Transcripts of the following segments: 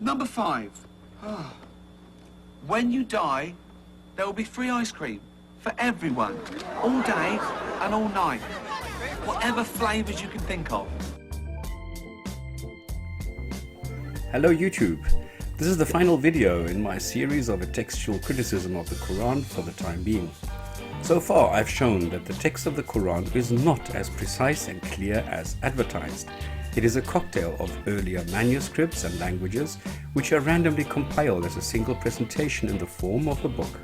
Number 5. When you die, there will be free ice cream for everyone, all day and all night. Whatever flavours you can think of. Hello YouTube. This is the final video in my series of a textual criticism of the Quran for the time being. So far I've shown that the text of the Quran is not as precise and clear as advertised. It is a cocktail of earlier manuscripts and languages which are randomly compiled as a single presentation in the form of a book.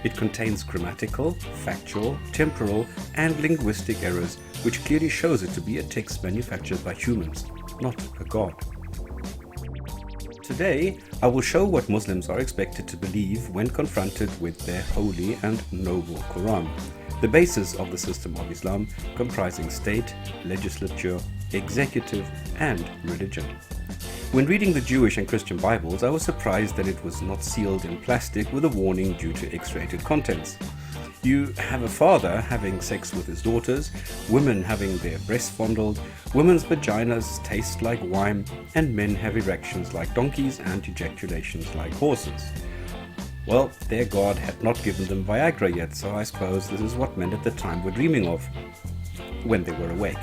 It contains grammatical, factual, temporal and linguistic errors which clearly shows it to be a text manufactured by humans, not a god. Today, I will show what Muslims are expected to believe when confronted with their holy and noble Quran, the basis of the system of Islam comprising state, legislature, executive and religion. When reading the Jewish and Christian Bibles, I was surprised that it was not sealed in plastic with a warning due to X-rated contents. You have a father having sex with his daughters, women having their breasts fondled, women's vaginas taste like wine, and men have erections like donkeys and ejaculations like horses. Well, their God had not given them Viagra yet, so I suppose this is what men at the time were dreaming of when they were awake.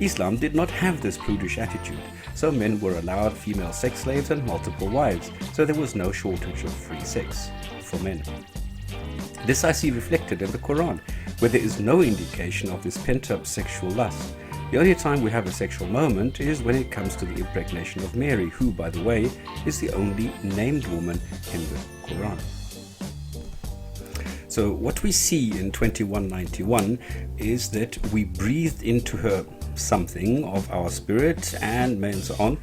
Islam did not have this prudish attitude, so men were allowed female sex slaves and multiple wives, so there was no shortage of free sex for men. This I see reflected in the Quran, where there is no indication of this pent-up sexual lust. The only time we have a sexual moment is when it comes to the impregnation of Mary, who, by the way, is the only named woman in the Quran. So what we see in 2191 is that we breathed into her something of our spirit and so on.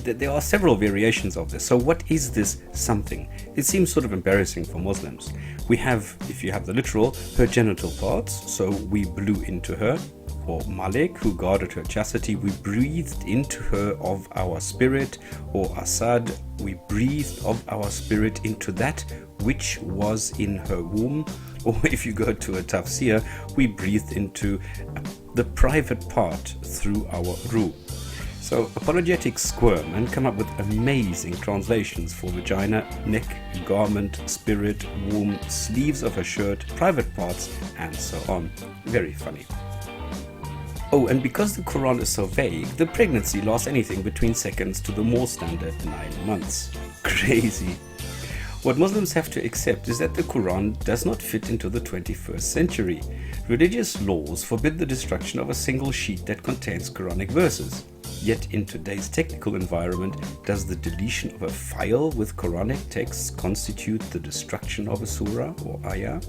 There are several variations of this. So what is this something? It seems sort of embarrassing for Muslims. We have, if you have the literal, her genital parts, so we blew into her, or Malik, who guarded her chastity, we breathed into her of our spirit, or Asad, we breathed of our spirit into that which was in her womb, or if you go to a tafsir, we breathed into the private part through our ruh. So apologetics squirm and come up with amazing translations for vagina, neck, garment, spirit, womb, sleeves of a shirt, private parts, and so on. Very funny. Oh, and because the Quran is so vague, the pregnancy lasts anything between seconds to the more standard 9 months. Crazy. What Muslims have to accept is that the Quran does not fit into the 21st century. Religious laws forbid the destruction of a single sheet that contains Quranic verses. Yet in today's technical environment, does the deletion of a file with Quranic texts constitute the destruction of a surah or ayah?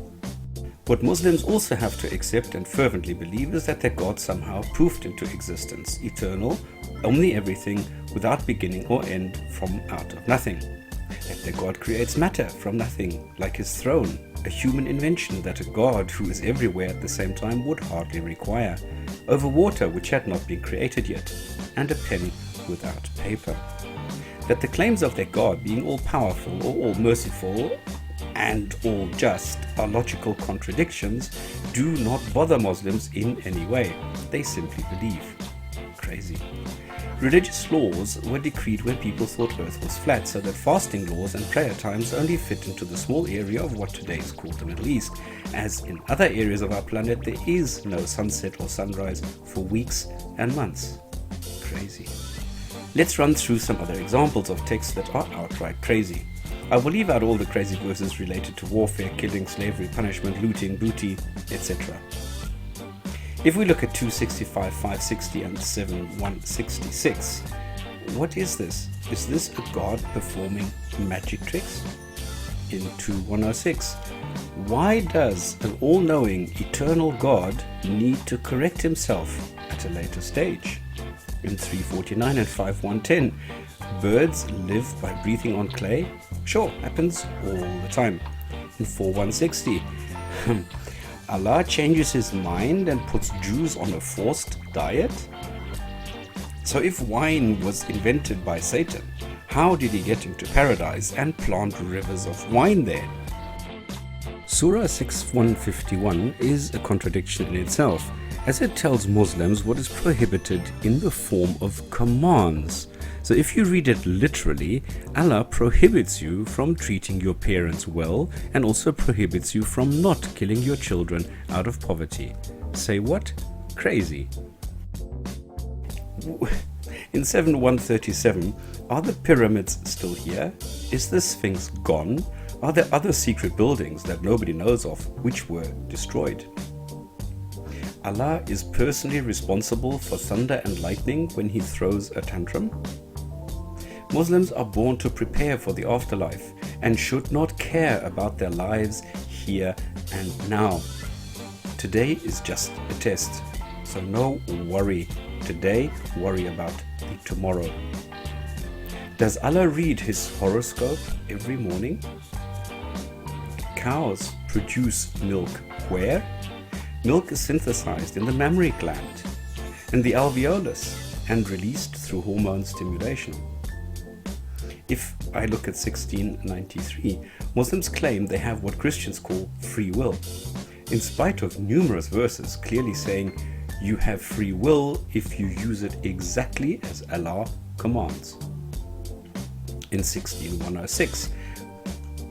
What Muslims also have to accept and fervently believe is that their God somehow proofed into existence, eternal, omni-everything, without beginning or end, from out of nothing. That their God creates matter from nothing, like his throne, a human invention that a God who is everywhere at the same time would hardly require, over water which had not been created yet, and a pen without paper. That the claims of their God being all-powerful or all-merciful and all-just are logical contradictions do not bother Muslims in any way. They simply believe. Crazy. Religious laws were decreed when people thought Earth was flat, so that fasting laws and prayer times only fit into the small area of what today is called the Middle East, as in other areas of our planet there is no sunset or sunrise for weeks and months. Crazy. Let's run through some other examples of texts that are outright crazy. I will leave out all the crazy verses related to warfare, killing, slavery, punishment, looting, booty, etc. If we look at 265, 560 and 7166, what is this? Is this a god performing magic tricks? In 2106, why does an all-knowing eternal God need to correct himself at a later stage? In 349 and 5110, birds live by breathing on clay? Sure, happens all the time. In 4160, Allah changes his mind and puts Jews on a forced diet? So if wine was invented by Satan, how did he get into paradise and plant rivers of wine there? Surah 6151 is a contradiction in itself, as it tells Muslims what is prohibited in the form of commands. So if you read it literally, Allah prohibits you from treating your parents well and also prohibits you from not killing your children out of poverty. Say what? Crazy. In 7137, are the pyramids still here? Is the Sphinx gone? Are there other secret buildings that nobody knows of which were destroyed? Allah is personally responsible for thunder and lightning when he throws a tantrum? Muslims are born to prepare for the afterlife and should not care about their lives here and now. Today is just a test, so no worry today, worry about the tomorrow. Does Allah read his horoscope every morning? Cows produce milk where? Milk is synthesized in the mammary gland and the alveolus and released through hormone stimulation. If I look at 1693, Muslims claim they have what Christians call free will, in spite of numerous verses clearly saying you have free will if you use it exactly as Allah commands. In 16106,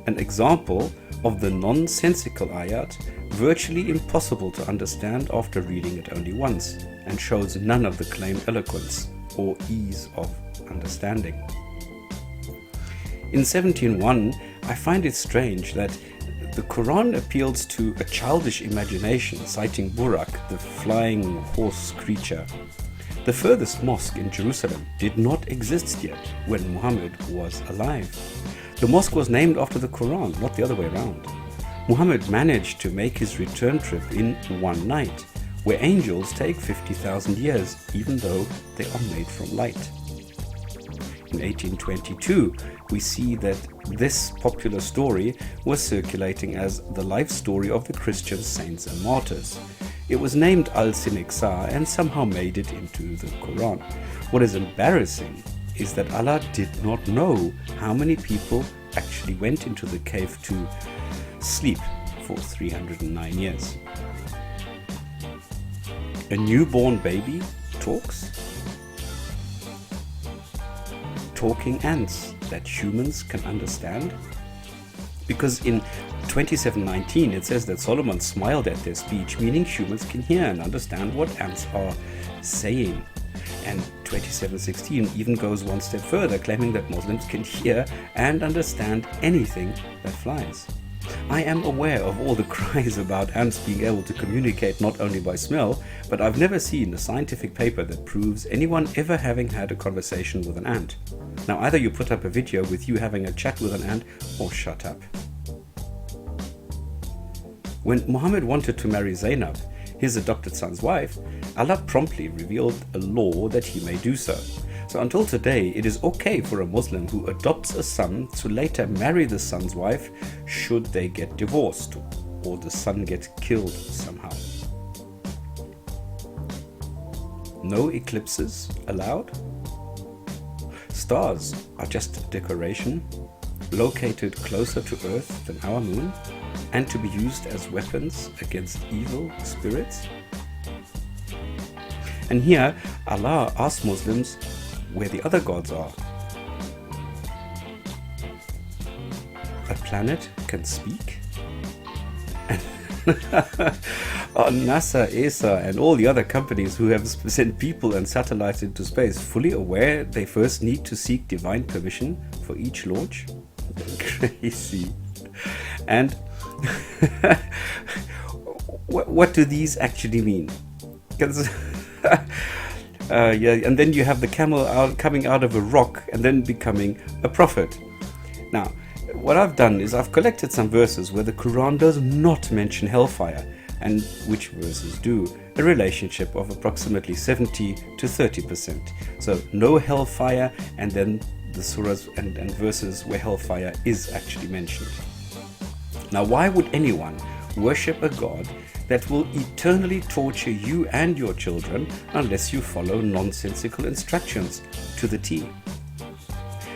an example of the nonsensical ayat, virtually impossible to understand after reading it only once, and shows none of the claimed eloquence or ease of understanding. In 1701, I find it strange that the Quran appeals to a childish imagination, citing Burak, the flying horse creature. The furthest mosque in Jerusalem did not exist yet when Muhammad was alive. The mosque was named after the Quran, not the other way around. Muhammad managed to make his return trip in one night, where angels take 50,000 years, even though they are made from light. In 1822, we see that this popular story was circulating as the life story of the Christian saints and martyrs. It was named Al-Siniksar and somehow made it into the Quran. What is embarrassing is that Allah did not know how many people actually went into the cave to sleep for 309 years. A newborn baby talks? Talking ants that humans can understand? Because in 27:19 it says that Solomon smiled at their speech, meaning humans can hear and understand what ants are saying. And 27:16 even goes one step further, claiming that Muslims can hear and understand anything that flies. I am aware of all the cries about ants being able to communicate not only by smell, but I've never seen a scientific paper that proves anyone ever having had a conversation with an ant. Now either you put up a video with you having a chat with an ant or shut up. When Muhammad wanted to marry Zainab, his adopted son's wife, Allah promptly revealed a law that he may do so. So until today, it is okay for a Muslim who adopts a son to later marry the son's wife should they get divorced or the son get killed somehow. No eclipses allowed? Stars are just decoration, located closer to Earth than our moon, and to be used as weapons against evil spirits? And here, Allah asks Muslims where the other gods are. A planet can speak? And are NASA, ESA, and all the other companies who have sent people and satellites into space fully aware they first need to seek divine permission for each launch? Crazy. And what do these actually mean? Because and then you have the camel coming out of a rock and then becoming a prophet. Now, what I've done is I've collected some verses where the Quran does not mention hellfire, and which verses do, a relationship of approximately 70 to 30%. So no hellfire, and then the surahs and verses where hellfire is actually mentioned. Now, why would anyone worship a god that will eternally torture you and your children unless you follow nonsensical instructions to the T?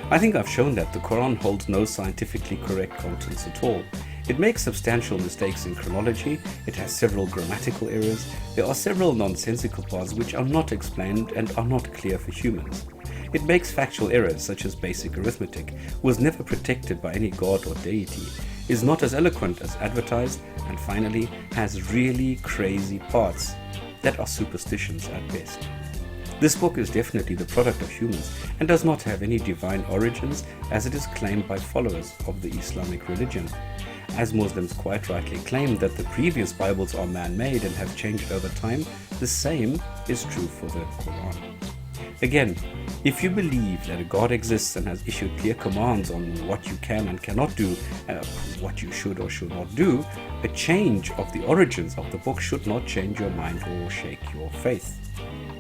I think I've shown that the Quran holds no scientifically correct contents at all. It makes substantial mistakes in chronology, it has several grammatical errors, there are several nonsensical parts which are not explained and are not clear for humans. It makes factual errors such as basic arithmetic, was never protected by any god or deity, is not as eloquent as advertised, and finally has really crazy parts that are superstitions at best. This book is definitely the product of humans and does not have any divine origins as it is claimed by followers of the Islamic religion. As Muslims quite rightly claim that the previous Bibles are man-made and have changed over time, the same is true for the Quran. Again, if you believe that a God exists and has issued clear commands on what you can and cannot do, what you should or should not do, a change of the origins of the book should not change your mind or shake your faith.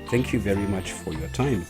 Thank you very much for your time.